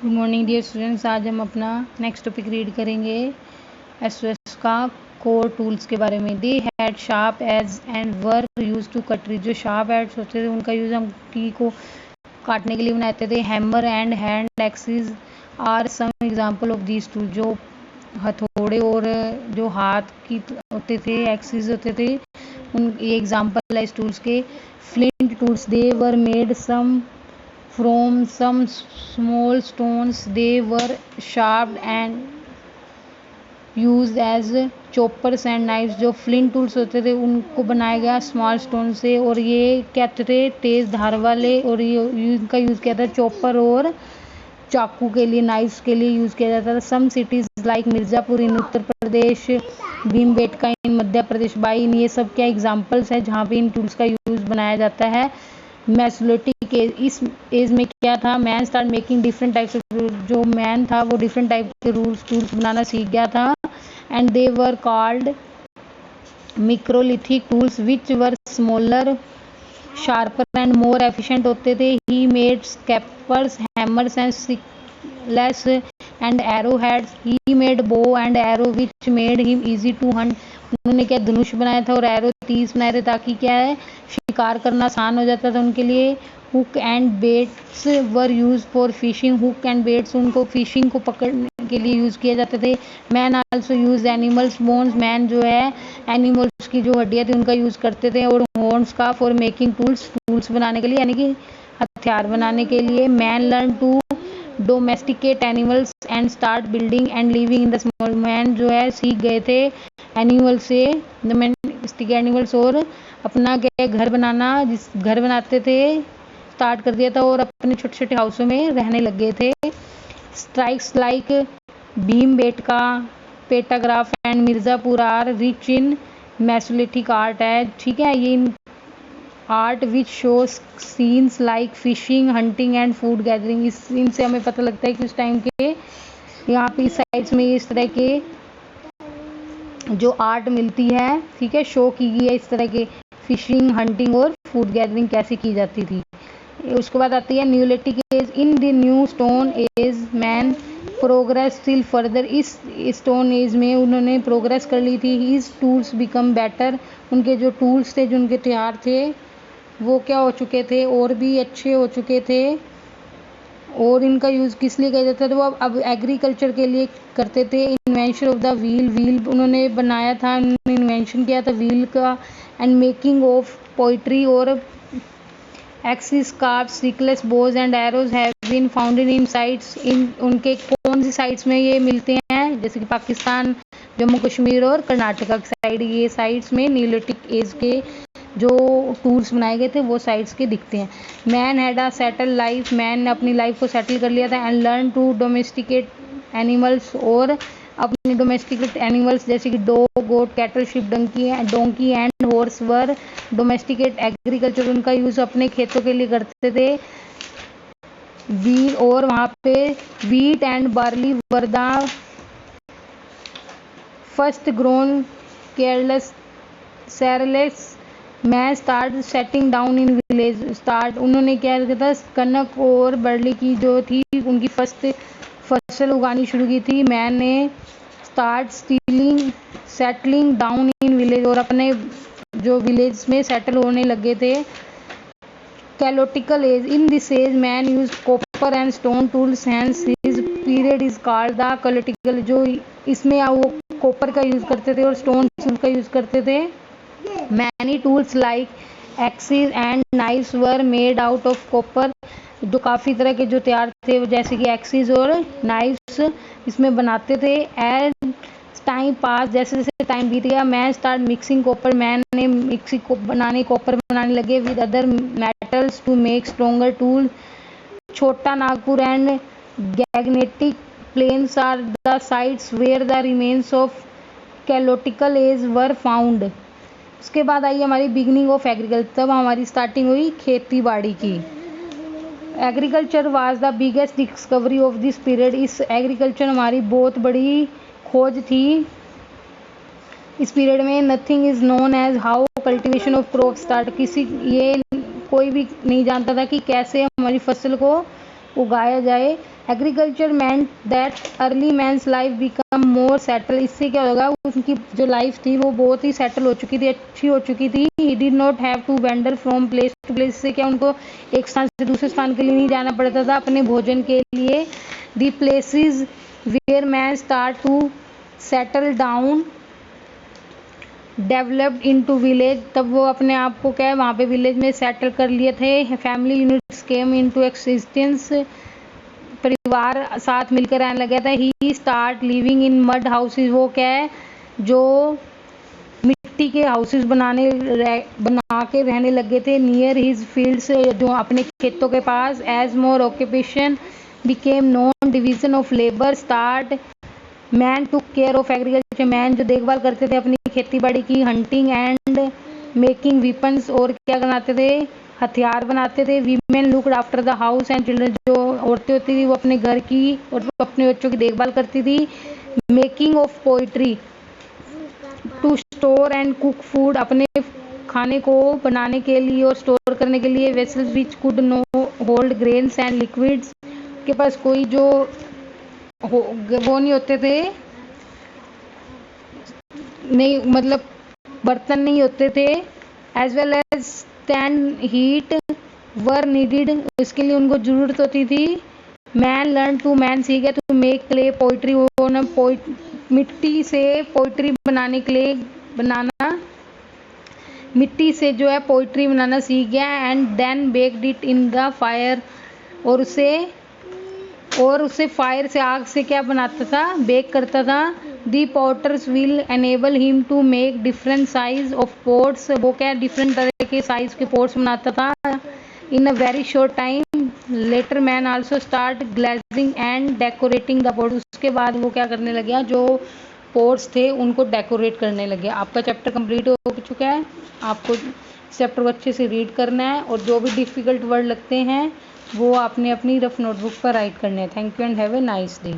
Good morning dear students. आज हम अपना नेक्स्ट टॉपिक रीड करेंगे एसओएस का कोर टूल्स के बारे में। They had sharp edge and were use to cut tree. जो शार्प एड्स होते थे उनका यूज़ हम ट्री को काटने के लिए बनाते थे। Hammer and hand axes are some example of these tool. जो हथौड़े और जो हाथ की होते थे एक्सिस होते थे उन ये एग्जाम्पल है इस टूल्स के। Flint tools they were made some from some small stones. They were sharpened and used as choppers and knives. जो फ्लिंट टूल्स होते थे उनको बनाया गया स्मॉल स्टोन से और ये क्या थे तेज धार वाले, और ये इनका यूज़ किया था चॉपर और चाकू के लिए, नाइफ्स के लिए यूज़ किया जाता था। सम सिटीज़ लाइक मिर्ज़ापुर इन उत्तर प्रदेश, भीमबेटका इन मध्य प्रदेश, बाइन, ये सब क्या एग्जाम्पल्स है जहाँ पे इन टूल्स का यूज़ बनाया जाता है। मैसोलिटिक एज, इस एज में क्या था, man start making different types of rules. जो मैन था वो डिफरेंट टाइप के टूल्स बनाना सीख गया था। And they were called microlithic tools which were smaller, sharper and more efficient होते थे। He made scrapers, hammers and sickles and arrow heads. He made bow and arrow which made him easy to hunt. उन्होंने क्या धनुष बनाया था और arrow तीस बनाए थे ताकि क्या है शिकार करना आसान हो जाता था उनके लिए। Hook and baits were use for fishing. Hook and baits उनको फिशिंग को पकड़ने के लिए यूज़ किए जाते थे। Man also use animals bones. Man जो है एनिमल्स की जो हड्डियाँ थी उनका यूज़ करते थे। और हॉर्न्स का फॉर मेकिंग टूल्स बनाने के लिए, यानी कि हथियार बनाने के लिए। Man learn to domesticate animals and start building and living in the small. Man जो है सीख गए थे एनिमल से, डोमेस्टिक एनिमल्स, और अपना क्या घर बनाना, जिस घर बनाते थे स्टार्ट कर दिया था और अपने छोटे छोटे हाउसों में रहने लग गए थे। स्ट्राइक्स लाइक भीमबेटका, पेटाग्राफ and Mirzapur are rich in mesolithic art है, ठीक है। ये art which shows scenes like fishing, hunting and food gathering. इनसे हमें पता लगता है कि उस टाइम के यहाँ पे इस साइड्स में इस तरह के जो आर्ट मिलती है, ठीक है, शो की गई है इस तरह के फिशिंग, हंटिंग और फूड गैदरिंग कैसे की जाती थी। उसके बाद आती है neolithic age. In the new stone age man progress still further. इस स्टोन एज में उन्होंने प्रोग्रेस कर ली थी। His tools become better. उनके जो टूल्स थे, जो उनके हथियार थे, वो क्या हो चुके थे, और भी अच्छे हो चुके थे। और इनका यूज़ किस लिए किया जाता था, वो अब एग्रीकल्चर के लिए करते थे। इन्वेंशन ऑफ द व्हील उन्होंने बनाया था, उन्होंने इन्वेंशन किया था व्हील का। एंड मेकिंग ऑफ पोइट्री और axes, carves, sickles, bows and arrows have been founded in sites. इन उनके कौन सी साइट्स में ये मिलते हैं, जैसे कि पाकिस्तान, जम्मू कश्मीर और कर्नाटका की साइड, ये साइट्स में न्यूलिथिक एज के जो टूल्स बनाए गए थे वो साइट्स के दिखते हैं। Man had a settle life. Man ने अपनी लाइफ को सेटल कर लिया था। And learn to domesticate animals, और अपने डोमेस्टिकेट एनिमल्स जैसे कि dog, goat, cattle, sheep, donkey and horse were domesticate. Agriculture उनका यूज़ अपने खेतों के लिए करते थे। वीट, और वहाँ पे wheat and barley were the first grown careless cereals. Man start setting down in village. Start उन्होंने क्या किया था, कनक और बरली की जो थी उनकी फर्स्ट फसल उगानी शुरू की थी। मैंने start settling down in village, और अपने जो विलेज में सेटल होने लगे थे। Chalcolithic age. In this age man use copper and stone tools, hence his period is called the chalcolithic. जो इसमें वो कॉपर का यूज़ करते थे और स्टोन का यूज़ करते थे। Many tools like axes and knives were made out of copper। जो काफ़ी तरह के जो तैयार थे जैसे कि एक्सिस और नाइफ्स इसमें बनाते थे। एज टाइम पास, जैसे जैसे टाइम बीत गया, man start mixing copper. Man ने मिक्सी को बनाने कॉपर बनाने लगे with other metals to make stronger tool. Chota Nagpur and Gangetic plains are the sites where the remains of chalcolithic age were found. उसके बाद आई हमारी बिगनिंग ऑफ एग्रीकल्चर। तब हमारी स्टार्टिंग हुई खेती बाड़ी की। Agriculture was the biggest discovery of this period. इस एग्रीकल्चर हमारी बहुत बड़ी खोज थी इस पीरियड में। Nothing is known as how cultivation of crop start. किसी ये कोई भी नहीं जानता था कि कैसे हमारी फसल को उगाया जाए। Agriculture meant that early men's life become more settle. इससे क्या होगा, उनकी जो लाइफ थी वो बहुत ही सेटल हो चुकी थी, अच्छी हो चुकी थी। He did not have to wander from place to place. इससे क्या उनको एक स्थान से दूसरे स्थान के लिए नहीं जाना पड़ता था अपने भोजन के लिए। The places where man start to settle down developed into village. तब वो अपने आप को क्या है वहाँ पे विलेज में सेटल कर लिए थे। Family units came into existence. परिवार साथ मिलकर रहने लगा था। He start living in mud houses. वो क्या है जो मिट्टी के हाउसेस बना के रहने लगे थे। नियर हिज फील्ड्स, जो अपने खेतों के पास। As more occupation became non division of labour start man took care of agriculture. Man जो देखभाल करते थे अपनी खेती बाड़ी की। हंटिंग एंड मेकिंग वीपन्स, और क्या बनाते थे, हथियार बनाते थे। Women looked after the house and children. जो औरतें होती थी वो अपने घर की और अपने बच्चों की देखभाल करती थी। Making of pottery to store and cook food. अपने खाने को बनाने के लिए और स्टोर करने के लिए। Vessels which could no hold grains and liquids. के पास कोई जो वो नहीं होते थे, नहीं मतलब बर्तन नहीं होते थे। As well as stand heat were needed. इसके लिए उनको जरूरत होती थी। मैन लर्न टू, मैन सीख गया टू मेक क्ले पोइट्री। वो ना मिट्टी से पोइट्री बनाने के लिए मिट्टी से जो है पोइट्री बनाना सीख गया। And then baked it in the fire. और उसे फायर से, आग से क्या बनाता था, बेक करता था। The potters will enable him to make different size of pots. वो क्या डिफरेंट तरह के साइज के पोट्स बनाता था in a very short time. Later man also start glazing and decorating the pot. उसके बाद वो क्या करने लग गया, जो पोट्स थे उनको डेकोरेट करने लगे। आपका चैप्टर कंप्लीट हो चुका है। आपको चैप्टर को अच्छे से रीड करना है और जो भी डिफ़िकल्ट वर्ड लगते हैं वो आपने अपनी रफ नोटबुक पर राइट करने हैं। Thank you and have a nice day.